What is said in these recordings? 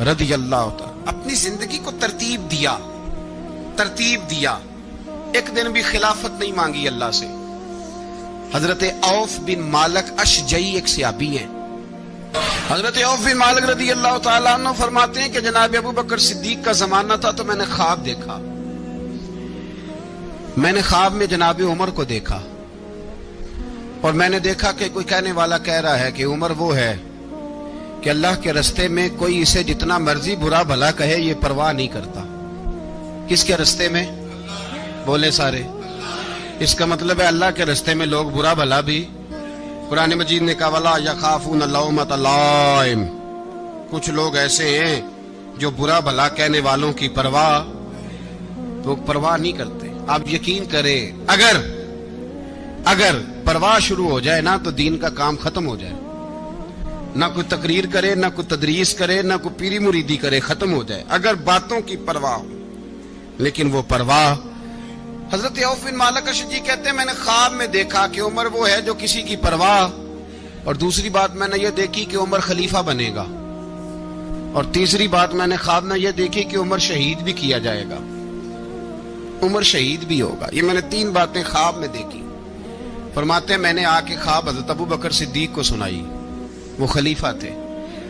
رضی اللہ تعالی، اپنی زندگی کو ترتیب دیا. ایک دن بھی خلافت نہیں مانگی اللہ سے. حضرت عوف بن مالک اشجعی ایک صحابی ہیں. حضرت عوف بن مالک رضی اللہ تعالیٰ عنہ فرماتے ہیں کہ جناب ابو بکر صدیق کا زمانہ تھا تو میں نے خواب دیکھا. میں نے خواب میں جناب عمر کو دیکھا اور میں نے دیکھا کہ کوئی کہنے والا کہہ رہا ہے کہ عمر وہ ہے کہ اللہ کے رستے میں کوئی اسے جتنا مرضی برا بھلا کہے یہ پرواہ نہیں کرتا. کس کے رستے میں؟ بولے سارے. اس کا مطلب ہے اللہ کے رستے میں لوگ برا بھلا بھی. قرآن مجید نے کہا وَلَا يَخَافُونَ لَوْمَةَ لَائِمٍ. کچھ لوگ ایسے ہیں جو برا بھلا کہنے والوں کی پرواہ نہیں کرتے. آپ یقین کریں اگر پرواہ شروع ہو جائے نا تو دین کا کام ختم ہو جائے. نہ کوئی تقریر کرے، نہ کوئی تدریس کرے، نہ کوئی پیری مریدی کرے، ختم ہو جائے اگر باتوں کی پرواہ ہو. لیکن وہ پرواہ، حضرت عوف بن مالک اشجعی کہتے ہیں میں نے خواب میں دیکھا کہ عمر وہ ہے جو کسی کی پرواہ، اور دوسری بات میں نے یہ دیکھی کہ عمر خلیفہ بنے گا، اور تیسری بات میں نے خواب میں یہ دیکھی کہ عمر شہید بھی کیا جائے گا، عمر شہید بھی ہوگا. یہ میں نے 3 باتیں خواب میں دیکھی. فرماتے ہیں میں نے آ کے خواب حضرت ابو بکر صدیق کو سنائی. وہ خلیفہ تھے.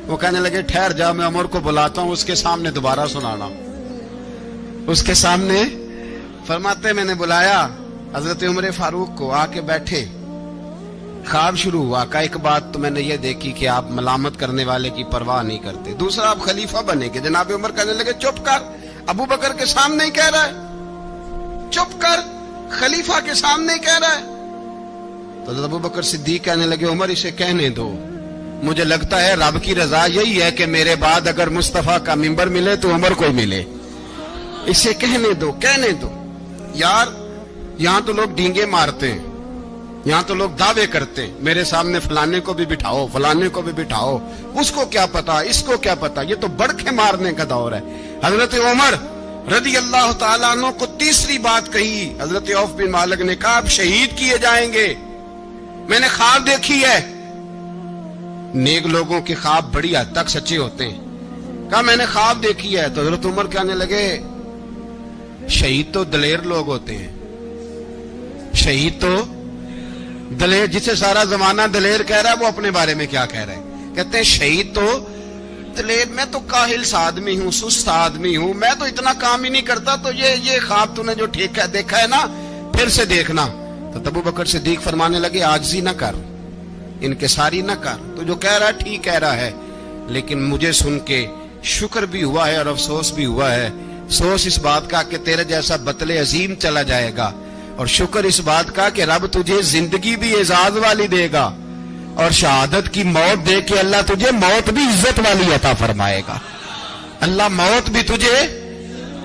وہ کہنے لگے ٹھہر جا، میں عمر کو بلاتا ہوں، اس کے سامنے دوبارہ سنانا. اس کے سامنے فرماتے میں نے بلایا حضرت عمر فاروق کو، آ کے بیٹھے. خواب شروع ہوا. کا ایک بات تو میں نے یہ دیکھی کہ آپ ملامت کرنے والے کی پرواہ نہیں کرتے. دوسرا آپ خلیفہ بنے کہ جناب عمر کہنے لگے چپ کر، ابو بکر کے سامنے ہی کہہ رہا ہے، چپ کر، خلیفہ کے سامنے ہی کہہ رہا ہے. تو حضرت ابو بکر صدیق کہنے لگے عمر اسے کہنے دو، مجھے لگتا ہے رب کی رضا یہی ہے کہ میرے بعد اگر مصطفیٰ کا منبر ملے تو عمر کو ملے. اسے کہنے دو. یار یہاں تو لوگ ڈینگے مارتے ہیں، یہاں تو لوگ دعوے کرتے ہیں میرے سامنے فلانے کو بھی بٹھاؤ، فلانے کو بھی بٹھاؤ، اس کو کیا پتا، اس کو کیا پتا. یہ تو بڑکے مارنے کا دور ہے. حضرت عمر رضی اللہ تعالیٰ عنہ کو تیسری بات کہی. حضرت عوف بن مالک نے کہا آپ شہید کیے جائیں گے، میں نے خواب دیکھی ہے. نیک لوگوں کے خواب بڑی حد تک سچے ہوتے ہیں. کہا میں نے خواب دیکھی ہے. تو حضرت عمر کہنے لگے شہید تو دلیر لوگ ہوتے ہیں، شہید تو دلیر، جسے سارا زمانہ دلیر کہہ رہا ہے وہ اپنے بارے میں کیا کہہ رہے ہیں؟ کہتے ہیں شہید تو دلیر. میں تو کاہل سا آدمی ہوں، سست آدمی ہوں، میں تو اتنا کام ہی نہیں کرتا. تو یہ خواب تو نے جو دیکھا ہے نا پھر سے دیکھنا. تو ابو بکر صدیق فرمانے لگے عاجزی نہ کر، انکساری نہ کر، تو جو کہہ رہا ہے ٹھیک کہہ رہا ہے، لیکن مجھے سن کے شکر بھی ہوا ہے اور افسوس بھی ہوا ہے. افسوس اس بات کا کہ تیرے جیسا بطل عظیم چلا جائے گا، اور شکر اس بات کا کہ رب تجھے زندگی بھی اعزاز والی دے گا، اور شہادت کی موت دے کے اللہ تجھے موت بھی عزت والی عطا فرمائے گا. اللہ موت بھی تجھے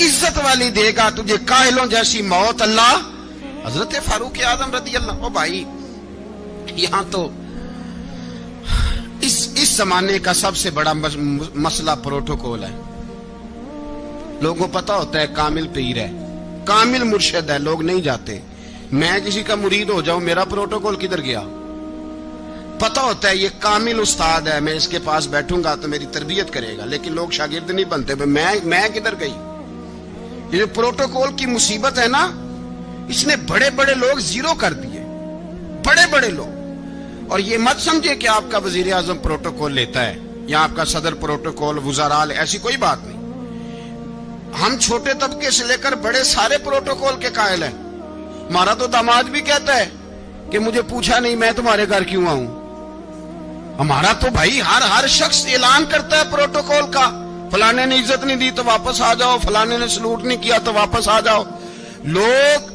عزت والی دے گا، تجھے کاہلوں جیسی موت اللہ. حضرت فاروق اعظم رضی اللہ. بھائی یہاں تو اس زمانے کا سب سے بڑا مسئلہ پروٹوکول ہے. لوگوں کو پتا ہوتا ہے کامل پیر ہے، کامل مرشد ہے، لوگ نہیں جاتے. میں کسی کا مرید ہو جاؤں، میرا پروٹوکول کدھر گیا؟ پتا ہوتا ہے یہ کامل استاد ہے، میں اس کے پاس بیٹھوں گا تو میری تربیت کرے گا، لیکن لوگ شاگرد نہیں بنتے. میں کدھر گئی؟ یہ جو پروٹوکول کی مصیبت ہے نا، اس نے بڑے بڑے لوگ زیرو کر دیے، بڑے بڑے لوگ. اور یہ مت سمجھے کہ آپ کا وزیر اعظم پروٹوکول لیتا ہے یا آپ کا صدر پروٹوکول، وزراء، ایسی کوئی بات نہیں. ہم چھوٹے طبقے سے لے کر بڑے سارے پروٹوکول کے قائل ہیں. ہمارا تو داماد بھی کہتا ہے کہ مجھے پوچھا نہیں میں تمہارے گھر کیوں آؤں. ہمارا تو بھائی ہر شخص اعلان کرتا ہے پروٹوکول کا. فلانے نے عزت نہیں دی تو واپس آ جاؤ، فلانے نے سلوٹ نہیں کیا تو واپس آ جاؤ. لوگ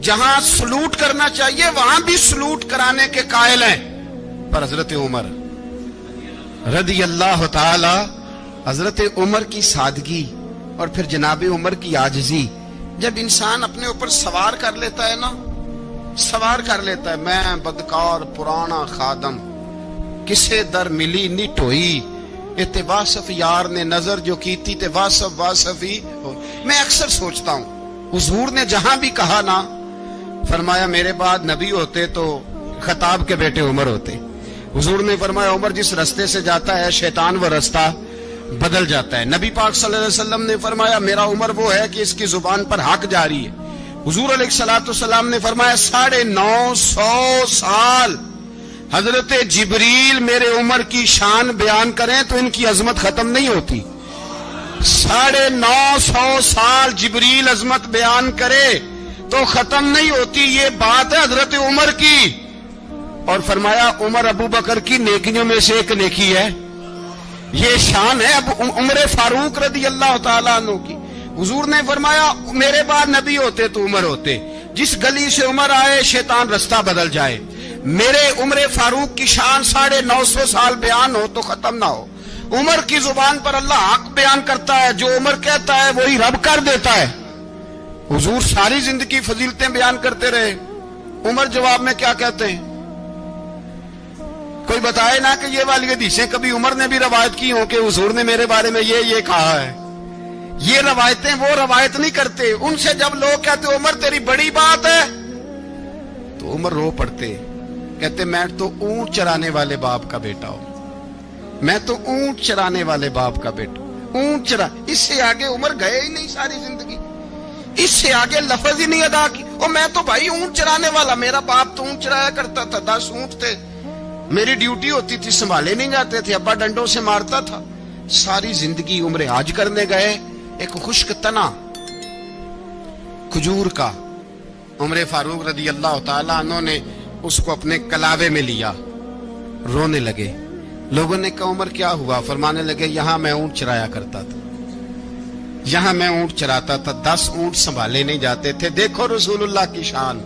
جہاں سلوٹ کرنا چاہیے وہاں بھی سلوٹ کرانے کے قائل ہیں. پر حضرت عمر رضی اللہ تعالی، حضرت عمر کی سادگی اور پھر جناب عمر کی عاجزی، جب انسان اپنے اوپر سوار کر لیتا ہے نا، سوار کر لیتا ہے، میں بدکار پرانا خادم، کسے در ملی نی ٹوئی، تے واصف یار نے نظر جو کی تھی تے واصف ہی. میں اکثر سوچتا ہوں حضور نے جہاں بھی کہا نا، فرمایا میرے بعد نبی ہوتے تو خطاب کے بیٹے عمر ہوتے. حضور نے فرمایا عمر جس رستے سے جاتا ہے شیطان وہ رستہ بدل جاتا ہے. نبی پاک صلی اللہ علیہ وسلم نے فرمایا میرا عمر وہ ہے کہ اس کی زبان پر حق جاری ہے. حضور علیہ الصلوۃ والسلام نے فرمایا 950 سال حضرت جبریل میرے عمر کی شان بیان کریں تو ان کی عظمت ختم نہیں ہوتی. 950 سال جبریل عظمت بیان کرے تو ختم نہیں ہوتی. یہ بات ہے حضرت عمر کی. اور فرمایا عمر ابو بکر کی نیکیوں میں سے ایک نیکی ہے. یہ شان ہے اب عمر فاروق رضی اللہ تعالیٰ عنہ کی. حضور نے فرمایا میرے بعد نبی ہوتے تو عمر ہوتے. جس گلی سے عمر آئے شیطان رستہ بدل جائے. میرے عمر فاروق کی شان 950 سال بیان ہو تو ختم نہ ہو. عمر کی زبان پر اللہ حق بیان کرتا ہے. جو عمر کہتا ہے وہی رب کر دیتا ہے. حضور ساری زندگی فضیلتیں بیان کرتے رہے. عمر جواب میں کیا کہتے ہیں؟ کوئی بتائے نا کہ یہ والی حدیثیں کبھی عمر نے بھی روایت کی ہوں کہ حضور نے میرے بارے میں یہ کہا ہے. یہ روایتیں وہ روایت نہیں کرتے. ان سے جب لوگ کہتے عمر تیری بڑی بات ہے تو عمر رو پڑتے. کہتے میں تو اونٹ چرانے والے باپ کا بیٹا ہوں. میں تو اونٹ چرانے والے باپ کا بیٹا. اونٹ چرا اس سے آگے عمر گئے ہی نہیں ساری زندگی. اس سے آگے لفظ ہی نہیں ادا کی. اور میں تو بھائی اونٹ چرانے والا. میرا باپ تو اونٹ چرایا کرتا تھا. 10 اونٹ تھے. میری ڈیوٹی ہوتی تھی سنبھالے نہیں جاتے تھے. ابا ڈنڈوں سے مارتا تھا. ساری زندگی عمر حج کرنے گئے. ایک خشک تنا کھجور کا عمر فاروق رضی اللہ تعالیٰ عنہ نے اس کو اپنے کلاوے میں لیا. رونے لگے. لوگوں نے کہا عمر کیا ہوا؟ فرمانے لگے یہاں میں اونٹ چرایا کرتا تھا. یہاں میں اونٹ چراتا تھا. 10 اونٹ سنبھالے نہیں جاتے تھے. دیکھو رسول اللہ کی شان.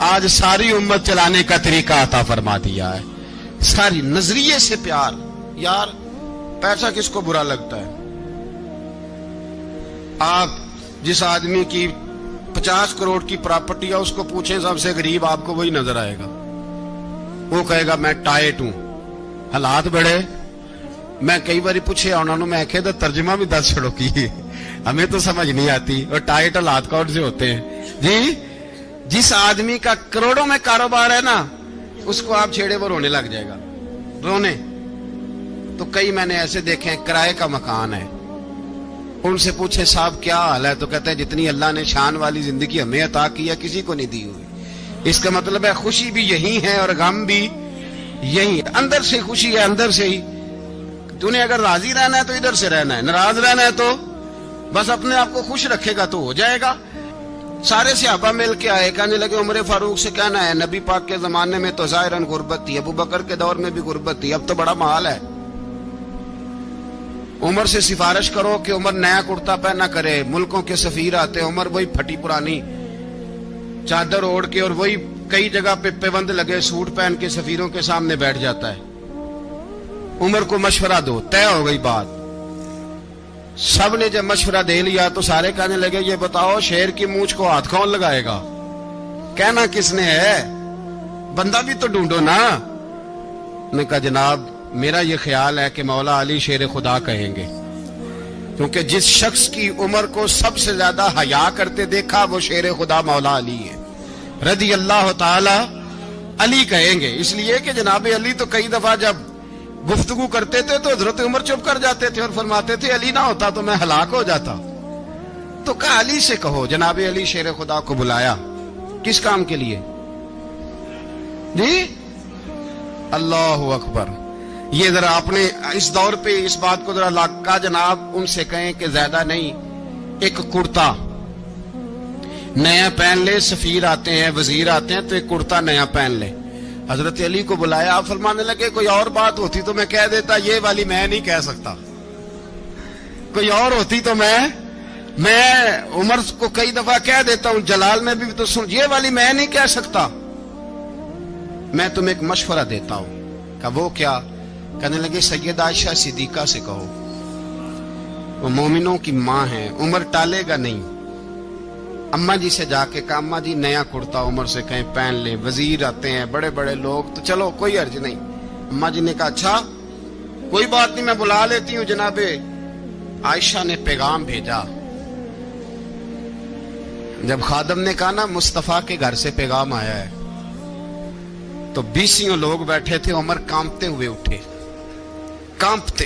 آج ساری امت چلانے کا طریقہ عطا فرما دیا ہے. ساری نظریے سے پیار. یار پیسہ کس کو برا لگتا ہے؟ آپ جس آدمی کی 50 کروڑ کی پراپرٹی ہے اس کو پوچھیں سب سے غریب آپ کو وہی نظر آئے گا. وہ کہے گا میں ٹائٹ ہوں. حالات بڑے. میں کئی باری پوچھے انہوں نے میں کہے تو ترجمہ بھی 10 چھڑوں کی ہمیں تو سمجھ نہیں آتی. اور ٹائٹ حالات کون سے ہوتے ہیں جی؟ جس آدمی کا کروڑوں میں کاروبار ہے نا اس کو آپ چھیڑے وہ رونے لگ جائے گا. رونے تو کئی میں نے ایسے دیکھے ہیں کرائے کا مکان ہے. ان سے پوچھے صاحب کیا حال ہے تو کہتے ہیں جتنی اللہ نے شان والی زندگی ہمیں عطا کی ہے کسی کو نہیں دی ہوئی. اس کا مطلب ہے خوشی بھی یہی ہے اور غم بھی یہی ہے. اندر سے خوشی ہے اندر سے ہی. تو نے اگر راضی رہنا ہے تو ادھر سے رہنا ہے. ناراض رہنا ہے تو بس اپنے آپ کو خوش رکھے گا تو ہو جائے گا. سارے صحابہ مل کے آئے. کہنے لگے عمر فاروق سے کہنا ہے نبی پاک کے زمانے میں تو ظاہراً غربت تھی. ابو بکر کے دور میں بھی غربت تھی. اب تو بڑا محال ہے. عمر سے سفارش کرو کہ عمر نیا کرتا پہنا کرے. ملکوں کے سفیر آتے. عمر وہی پھٹی پرانی چادر اوڑھ کے اور وہی کئی جگہ پہ پیوند لگے سوٹ پہن کے سفیروں کے سامنے بیٹھ جاتا ہے. عمر کو مشورہ دو. طے ہو گئی بات. سب نے جب مشورہ دے لیا تو سارے کہنے لگے یہ بتاؤ شیر کی مونچھ کو ہاتھ کون لگائے گا؟ کہنا کس نے ہے؟ بندہ بھی تو ڈھونڈو نا. نے کہا جناب میرا یہ خیال ہے کہ مولا علی شیر خدا کہیں گے. کیونکہ جس شخص کی عمر کو سب سے زیادہ حیا کرتے دیکھا وہ شیر خدا مولا علی ہے رضی اللہ تعالی علی کہیں گے. اس لیے کہ جناب علی تو کئی دفعہ جب گفتگو کرتے تھے تو حضرت عمر چپ کر جاتے تھے اور فرماتے تھے علی نہ ہوتا تو میں ہلاک ہو جاتا. تو کہا علی سے کہو. جناب علی شیر خدا کو بلایا. کس کام کے لیے جی؟ اللہ اکبر. یہ ذرا آپ نے اس دور پہ اس بات کو ذرا لاکا جناب ان سے کہیں کہ زیادہ نہیں ایک کرتا نیا پہن لے. سفیر آتے ہیں وزیر آتے ہیں تو ایک کرتا نیا پہن لے. حضرت علی کو بلایا. آپ فرمانے لگے کوئی اور بات ہوتی تو میں کہہ دیتا. یہ والی میں نہیں کہہ سکتا. کوئی اور ہوتی تو میں عمر کو کئی دفعہ کہہ دیتا ہوں. جلال میں بھی تو سن. یہ والی میں نہیں کہہ سکتا. میں تمہیں ایک مشورہ دیتا ہوں. کہ وہ کیا؟ کہنے لگے سیدہ عائشہ صدیقہ سے کہو. وہ مومنوں کی ماں ہیں. عمر ٹالے گا نہیں. اماں جی سے جا کے کہا اماں جی نیا کرتا عمر سے کہیں پہن لیں. وزیر آتے ہیں بڑے بڑے لوگ تو چلو کوئی عرض نہیں. اماں جی نے کہا اچھا کوئی بات نہیں میں بلا لیتی ہوں. جناب عائشہ نے پیغام بھیجا. جب خادم نے کہا نا مصطفیٰ کے گھر سے پیغام آیا ہے تو 20 لوگ بیٹھے تھے. عمر کانپتے ہوئے اٹھے. کانپتے.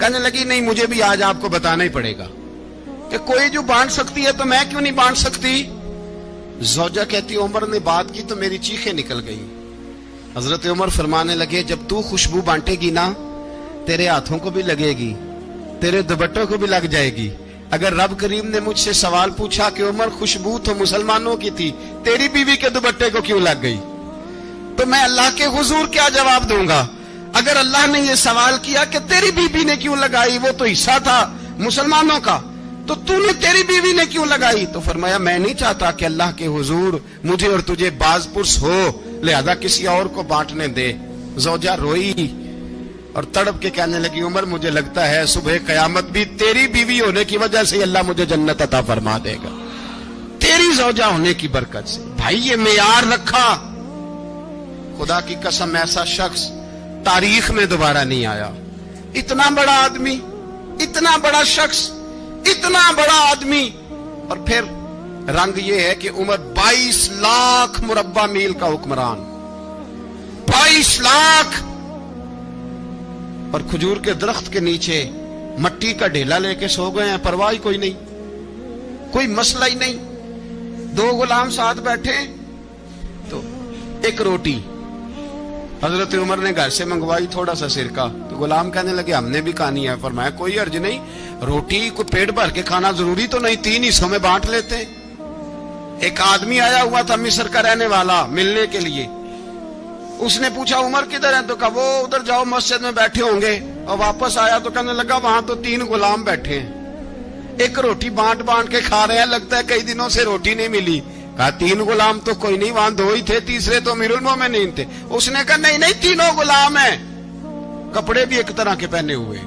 کہنے لگی نہیں مجھے بھی آج آپ کو بتانا ہی پڑے گا کہ کوئی جو بانٹ سکتی ہے تو میں کیوں نہیں بانٹ سکتی؟ زوجہ کہتی عمر نے بات کی تو میری چیخیں نکل گئی. حضرت عمر فرمانے لگے جب تو خوشبو بانٹے گی نا تیرے ہاتھوں کو بھی لگے گی, تیرے دوپٹوں کو بھی لگ جائے گی. اگر رب کریم نے مجھ سے سوال پوچھا کہ عمر خوشبو تو مسلمانوں کی تھی, تیری بیوی کے دوپٹے کو کیوں لگ گئی, تو میں اللہ کے حضور کیا جواب دوں گا؟ اگر اللہ نے یہ سوال کیا کہ تیری بیوی نے کیوں لگائی, وہ تو حصہ تھا مسلمانوں کا, تو تو نے تیری بیوی نے کیوں لگائی؟ تو فرمایا میں نہیں چاہتا کہ اللہ کے حضور مجھے اور تجھے باز پرس ہو, لہذا کسی اور کو بانٹنے دے. زوجہ روئی اور تڑپ کے کہنے لگی عمر مجھے لگتا ہے صبح قیامت بھی تیری بیوی ہونے کی وجہ سے اللہ مجھے جنت عطا فرما دے گا, تیری زوجہ ہونے کی برکت سے. بھائی یہ معیار رکھا, خدا کی قسم ایسا شخص تاریخ میں دوبارہ نہیں آیا. اتنا بڑا آدمی, اتنا بڑا شخص, اتنا بڑا آدمی, اور پھر رنگ یہ ہے کہ عمر 22 لاکھ مربع میل کا حکمران, 22 لاکھ, اور کھجور کے درخت کے نیچے مٹی کا ڈھیلا لے کے سو گئے ہیں, پرواہ کوئی نہیں, کوئی مسئلہ ہی نہیں. 2 غلام ساتھ بیٹھے تو ایک روٹی حضرت عمر نے گھر سے منگوائی, تھوڑا سا سرکہ, تو غلام کہنے لگے ہم نے بھی کھانی ہے. فرمایا کوئی حرج نہیں, روٹی کو پیٹ بھر کے کھانا ضروری تو نہیں, 3 حصوں میں بانٹ لیتے ہیں. ایک آدمی آیا ہوا تھا مصر کا رہنے والا ملنے کے لیے, اس نے پوچھا عمر کدھر ہے, تو کہا وہ ادھر جاؤ مسجد میں بیٹھے ہوں گے, اور واپس آیا تو کہنے لگا وہاں تو 3 غلام بیٹھے ہیں, ایک روٹی بانٹ بانٹ کے کھا رہے ہیں, لگتا ہے کئی دنوں سے روٹی نہیں ملی. کہا 3 غلام تو کوئی نہیں, وہاں 2 ہی تھے, تیسرے تو امیر المومنین تھے. اس نے کہا نہیں نہیں 3 غلام ہیں, کپڑے بھی ایک طرح کے پہنے ہوئے,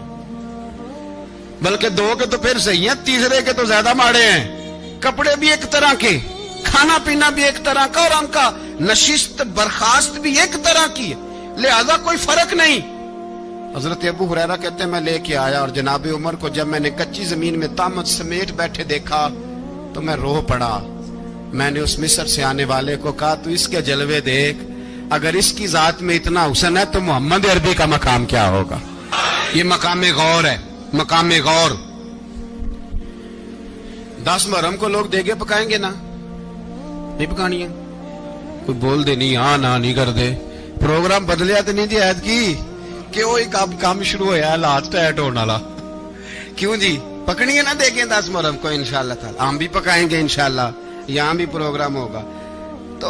بلکہ 2 کے تو پھر صحیح ہیں, تیسرے کے تو زیادہ ماڑے ہیں. کپڑے بھی ایک طرح کے, کھانا پینا بھی ایک طرح کا, اور ان کا نشست برخاست بھی ایک طرح کی ہے, لہذا کوئی فرق نہیں. حضرت ابو ہریرہ کہتے ہیں میں لے کے آیا, اور جناب عمر کو جب میں نے کچی زمین میں تامت سمیٹ بیٹھے دیکھا تو میں رو پڑا. میں نے اس مصر سے آنے والے کو کہا تو اس کے جلوے دیکھ, اگر اس کی ذات میں اتنا حسن ہے تو محمد عربی کا مقام کیا ہوگا. یہ مقام غور ہے, مقام غور. 10 محرم کو لوگ دیگے پکائیں گے نا, نہیں پکانی ہے, کوئی بول دے نہیں, ہاں نہ نہیں کر دے, پروگرام بدلیا تو نہیں جی عید کی کہ وہ ایک کام شروع ہوا ہے لاسٹ ایٹ ہونے والا, کیوں جی پکنی ہے نا دیکھیں 10 محرم کو انشاءاللہ تعالی, ہم بھی پکائیں گے انشاءاللہ, یہاں بھی پروگرام ہوگا. تو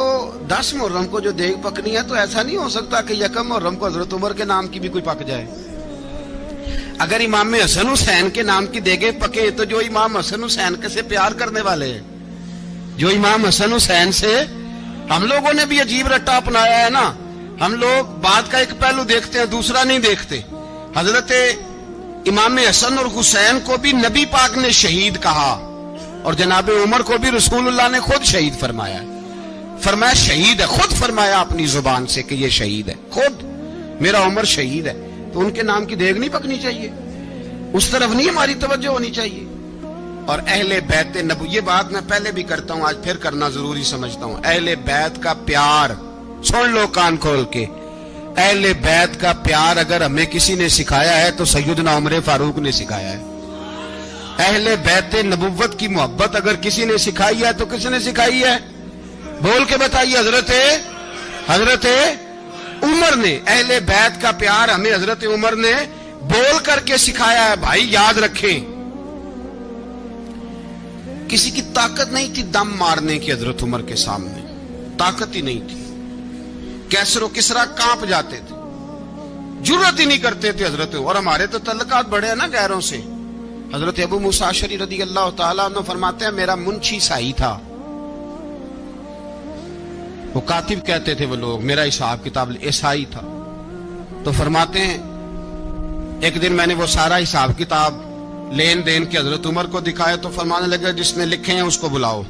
10 محرم کو جو دیگ پکنی ہے تو ایسا نہیں ہو سکتا کہ 1 محرم کو حضرت عمر کے نام کی بھی کوئی پک جائے. اگر امام حسن حسین کے نام کی دیگیں پکے تو جو امام حسن حسین کے سے پیار کرنے والے ہیں, جو امام حسن حسین سے, ہم لوگوں نے بھی عجیب رٹا اپنایا ہے نا, ہم لوگ بات کا ایک پہلو دیکھتے ہیں دوسرا نہیں دیکھتے. حضرت امام حسن اور حسین کو بھی نبی پاک نے شہید کہا, اور جناب عمر کو بھی رسول اللہ نے خود شہید فرمایا, فرمایا شہید ہے, خود فرمایا اپنی زبان سے کہ یہ شہید ہے, خود میرا عمر شہید ہے. تو ان کے نام کی دیگ نہیں پکنی چاہیے, اس طرف نہیں ہماری توجہ ہونی چاہیے. اور اہل بیت نبو, یہ بات میں پہلے بھی کرتا ہوں, آج پھر کرنا ضروری سمجھتا ہوں. اہل بیت کا پیار سن لو کان کھول کے, اہل بیت کا پیار اگر ہمیں کسی نے سکھایا ہے تو سیدنا عمر فاروق نے سکھایا ہے. اہل بیت نبوت کی محبت اگر کسی نے سکھائی ہے تو کس نے سکھائی ہے؟ بول کے بتائیے. حضرت عمر نے. اہل بیت کا پیار ہمیں حضرت عمر نے بول کر کے سکھایا ہے. بھائی یاد رکھیں, کسی کی طاقت نہیں تھی دم مارنے کی حضرت عمر کے سامنے, طاقت ہی نہیں تھی. کیسر و کسرا کانپ جاتے تھے, جرأت ہی نہیں کرتے تھے حضرت. اور ہمارے تو تعلقات بڑے ہیں نا غیروں سے. حضرت ابو موسیٰ اشعری رضی اللہ تعالیٰ عنہ فرماتے ہیں میرا منشی سائی تھا, وہ کاتب کہتے تھے وہ لوگ, میرا حساب کتاب عیسائی تھا. تو فرماتے ہیں ایک دن میں نے وہ سارا حساب کتاب لین دین کے حضرت عمر کو دکھایا تو فرمانے لگے جس نے لکھے ہیں اس کو بلاؤ.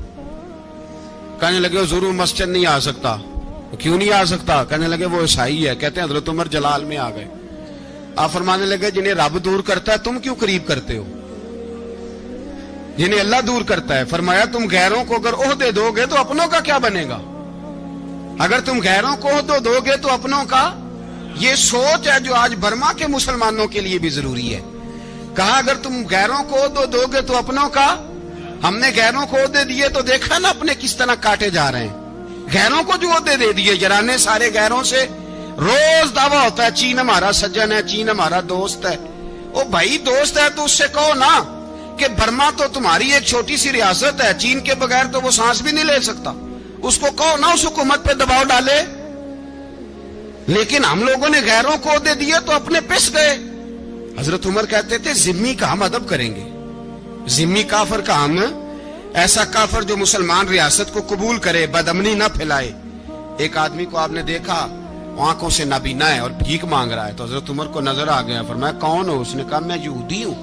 کہنے لگے ضرور مسجد نہیں آ سکتا. کیوں نہیں آ سکتا؟ کہنے لگے وہ عیسائی ہے. کہتے ہیں حضرت عمر جلال میں آ گئے. آپ فرمانے لگے جنہیں رب دور کرتا ہے تم کیوں قریب کرتے ہو؟ جنہیں اللہ دور کرتا ہے. فرمایا تم غیروں کو اگر عہدے دو گے تو اپنوں کا کیا بنے گا؟ اگر تم غیروں کو عہدے دو گے تو اپنوں کا. یہ سوچ ہے جو آج برما کے مسلمانوں کے لیے بھی ضروری ہے. کہا اگر تم غیروں کو عہدے دو گے تو اپنوں کا؟ ہم نے غیروں کو عہدے دیے تو دیکھا نا اپنے کس طرح کاٹے جا رہے ہیں. غیروں کو جو عہدے دے دیے جرانے سارے غیروں سے. روز دعویٰ ہوتا ہے چین ہمارا سجن ہے, چین ہمارا دوست ہے. او بھائی دوست ہے تو اس سے کہو نا کہ برما تو تمہاری ایک چھوٹی سی ریاست ہے, چین کے بغیر تو وہ سانس بھی نہیں لے سکتا. اس کو کہو نا اس حکومت پہ دباؤ ڈالے. لیکن ہم لوگوں نے غیروں کو عہدے دیے تو اپنے پس گئے. حضرت عمر کہتے تھے ذمی کا ہم ادب کریں گے, ذمی کافر کا ہم, ایسا کافر جو مسلمان ریاست کو قبول کرے, بدامنی نہ پھیلائے. ایک آدمی کو آپ نے دیکھا آنکھوں سے نابینا ہے اور بھیک مانگ رہا ہے, تو حضرت عمر کو نظر آ گیا. فرمایا کون ہو؟ اس نے کہا میں یہودی ہوں.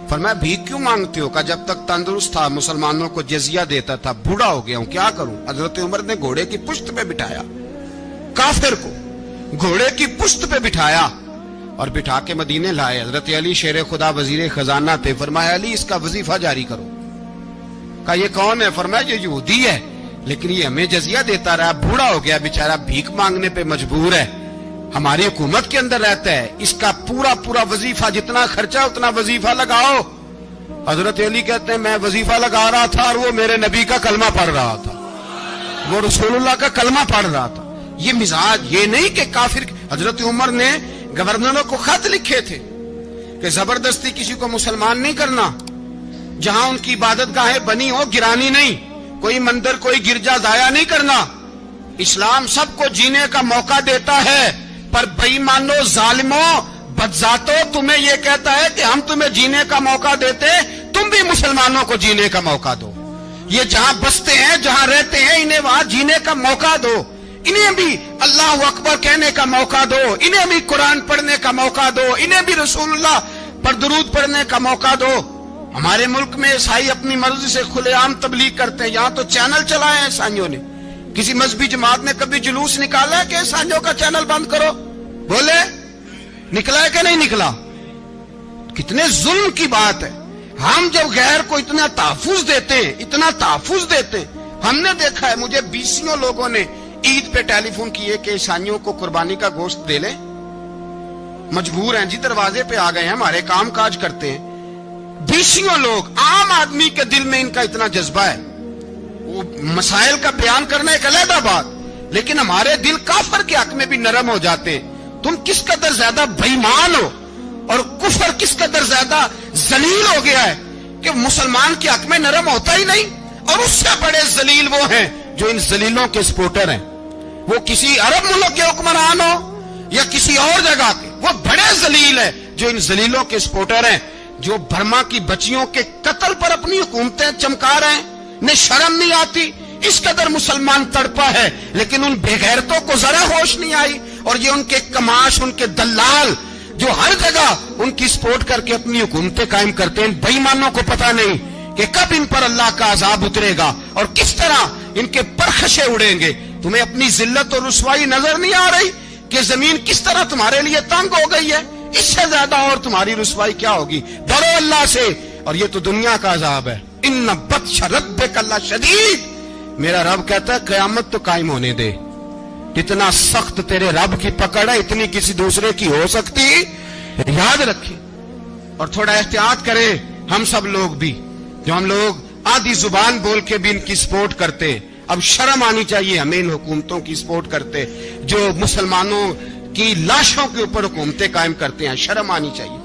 فرمایا بھیک کیوں مانگتے ہو؟ کہا جب تک تندرست تھا مسلمانوں کو جزیہ دیتا تھا, بوڑھا ہو گیا ہوں کیا کروں. حضرت عمر نے گھوڑے کی پشت پہ بٹھایا, کافر کو گھوڑے کی پشت پہ بٹھایا اور بٹھا کے مدینے لائے. حضرت علی شیر خدا وزیر خزانہ تھے. فرمایا علی اس کا وظیفہ جاری کرو. کہا یہ کون ہے؟ فرمایا یہ یہودی ہے لیکن یہ ہمیں جزیہ دیتا رہا, بوڑھا ہو گیا بیچارہ, بھیک مانگنے پہ مجبور ہے, ہماری حکومت کے اندر رہتا ہے, اس کا پورا وظیفہ جتنا خرچہ اتنا وظیفہ لگاؤ. حضرت علی کہتے ہیں میں وظیفہ لگا رہا تھا اور وہ میرے نبی کا کلمہ پڑھ رہا تھا, وہ رسول اللہ کا کلمہ پڑھ رہا تھا. یہ مزاج, یہ نہیں کہ کافر. حضرت عمر نے گورنروں کو خط لکھے تھے کہ زبردستی کسی کو مسلمان نہیں کرنا, جہاں ان کی عبادت گاہیں بنی ہو گرانی نہیں, کوئی مندر کوئی گرجا ضائع نہیں کرنا. اسلام سب کو جینے کا موقع دیتا ہے, پر بے ایمانو ظالمو بدذاتو تمہیں یہ کہتا ہے کہ ہم تمہیں جینے کا موقع دیتے, تم بھی مسلمانوں کو جینے کا موقع دو. یہ جہاں بستے ہیں جہاں رہتے ہیں انہیں وہاں جینے کا موقع دو, انہیں بھی اللہ اکبر کہنے کا موقع دو, انہیں بھی قرآن پڑھنے کا موقع دو, انہیں بھی رسول اللہ پر درود پڑھنے کا موقع دو. ہمارے ملک میں عیسائی اپنی مرضی سے کھلے عام تبلیغ کرتے ہیں, یہاں تو چینل چلائے ہیں عیسائیوں نے. کسی مذہبی جماعت نے کبھی جلوس نکالا ہے کہ عیسائیوں کا چینل بند کرو؟ بولے نکلا ہے کہ نہیں نکلا؟ کتنے ظلم کی بات ہے. ہم جب غیر کو اتنا تحفظ دیتے ہیں, اتنا تحفظ دیتے ہیں. ہم نے دیکھا ہے, مجھے بیسیوں لوگوں نے عید پہ ٹیلی فون کیے کہ عیسائیوں کو قربانی کا گوشت دے لیں, مجبور ہیں جی, دروازے پہ آ گئے ہیں, ہمارے کام کاج کرتے ہیں. بیسیوں لوگ, عام آدمی کے دل میں ان کا اتنا جذبہ ہے, وہ مسائل کا بیان کرنا ایک علیحدہ بات, لیکن ہمارے دل کافر کے حق میں بھی نرم ہو جاتے ہیں. تم کس قدر زیادہ بے ایمان ہو اور کفر کس قدر زیادہ ذلیل ہو گیا ہے کہ مسلمان کے حق میں نرم ہوتا ہی نہیں. اور اس سے بڑے ذلیل وہ ہیں جو ان ذلیلوں کے سپورٹر ہیں, وہ کسی عرب ملک کے حکمران ہو یا کسی اور جگہ کے, وہ بڑے ذلیل ہیں جو ان ذلیلوں کے سپورٹر ہیں, جو برما کی بچیوں کے قتل پر اپنی حکومتیں چمکا رہے ہیں. انہیں شرم نہیں آتی, اس قدر مسلمان تڑپا ہے لیکن ان بے غیرتوں کو ذرا ہوش نہیں آئی. اور یہ ان کے کماش, ان کے دلال جو ہر جگہ ان کی سپورٹ کر کے اپنی حکومتیں قائم کرتے ہیں, بے ایمانوں کو پتہ نہیں کہ کب ان پر اللہ کا عذاب اترے گا اور کس طرح ان کے پرخشے اڑیں گے. تمہیں اپنی ذلت اور رسوائی نظر نہیں آ رہی کہ زمین کس طرح تمہارے لیے تنگ ہو گئی ہے؟ اس سے زیادہ اور تمہاری رسوائی کیا ہوگی؟ ڈرو اللہ سے, اور یہ تو دنیا کا عذاب ہے. ان بطش ربک لشدید, میرا رب کہتا ہے قیامت تو قائم ہونے دے. اتنا سخت تیرے رب کی پکڑ ہے, اتنی کسی دوسرے کی ہو سکتی؟ یاد رکھیں اور تھوڑا احتیاط کریں. ہم سب لوگ بھی, جو ہم لوگ آدھی زبان بول کے بھی ان کی سپورٹ کرتے ہیں, اب شرم آنی چاہیے ہمیں ان حکومتوں کی سپورٹ کرتے جو مسلمانوں کی لاشوں کے اوپر حکومتیں قائم کرتے ہیں. شرم آنی چاہیے.